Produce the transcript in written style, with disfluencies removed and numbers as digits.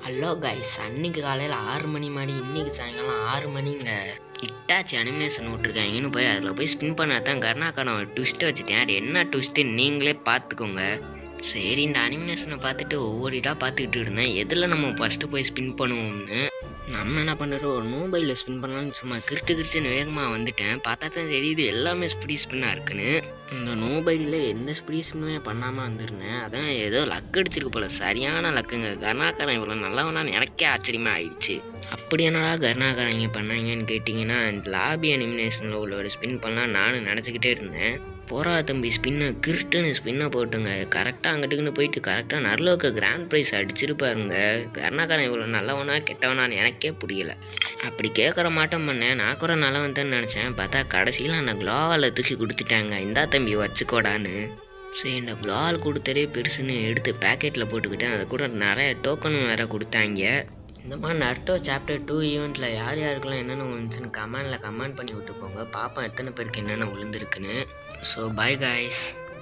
Hello guys, அன்னைக்கு காலையில் 6 மணி மாதிரி இன்னைக்கு சாயங்காலம் 6 மணிங்க. இட்டாச்சி அனிமேஷன் விட்ருக்காங்கன்னு போய் அதில் போய் ஸ்பின் பண்ண தான் கருணாகரன் ஒரு ட்விஸ்ட்டை வச்சுட்டேன். அது என்ன ட்விஸ்ட்டுன்னு நீங்களே பார்த்துக்கோங்க. சரி, இந்த அனிமேஷனை பார்த்துட்டு ஒவ்வொரு இதாக பார்த்துக்கிட்டு இருந்தேன், எதில் நம்ம ஃபஸ்ட்டு போய் ஸ்பின் பண்ணுவோம்னு. நம்ம என்ன பண்ணுறோம், ஒரு மொபைலில் ஸ்பின் பண்ணலான்னு சும்மா கிருட்டுன்னு வேகமாக வந்துட்டேன். பார்த்தா தான் தெரியுது எல்லாமே ஸ்பீட் ஸ்பின்னாக இருக்குன்னு. இந்த மொபைலில் எந்த ஸ்பீட் ஸ்பின்னுமே பண்ணாமல் வந்திருந்தேன். அதான் ஏதோ லக் அடிச்சிருக்கு போல், சரியான லக்குங்க. கருணாகரன் இவ்வளோ நல்லவனான்னு எனக்கே ஆச்சரியமாக ஆயிடுச்சு. அப்படி என்னடா கருணாகரன் இங்கே பண்ணாங்கன்னு கேட்டிங்கன்னா, லாபி அனிமினேஷனில் உள்ள ஒரு ஸ்பின் பண்ணலாம் நானும் நினச்சிக்கிட்டே இருந்தேன். போரா தம்பி, கிருட்டுன்னு ஸ்பின்னை போட்டுங்க. கரெக்டாக அங்கிட்டுக்குன்னு போயிட்டு கரெக்டாக நர்லோக்கு கிராண்ட் ப்ரைஸ் அடிச்சிருப்பாருங்க. கருணாகரன் இவ்வளோ நல்லவனா கெட்டவனான்னு எனக்கே புரியல. அப்படி கேட்குற மாட்டம் பண்ணேன், நான் கூட நல்லவன் தான் நினச்சேன். பார்த்தா கடைசியில் அந்த க்ளோவால் தூக்கி கொடுத்துட்டாங்க. இந்தா தம்பி வச்சுக்கோடான்னு. சரி, இந்த க்ளோவால் கொடுத்ததே பெருசுன்னு எடுத்து பேக்கெட்டில் போட்டுக்கிட்டேன். அது கூட நிறைய டோக்கனும் வேறு கொடுத்தாங்க. இந்த மாதிரி நருட்டோ சாப்டர் 2 ஈவெண்ட்டில் யார் யாருக்கெல்லாம் என்னென்ன விழுந்துச்சுன்னு கமெண்ட் பண்ணி விட்டு போங்க. பார்ப்போம் எத்தனை பேருக்கு என்னென்ன விழுந்துருக்குன்னு. So by guys.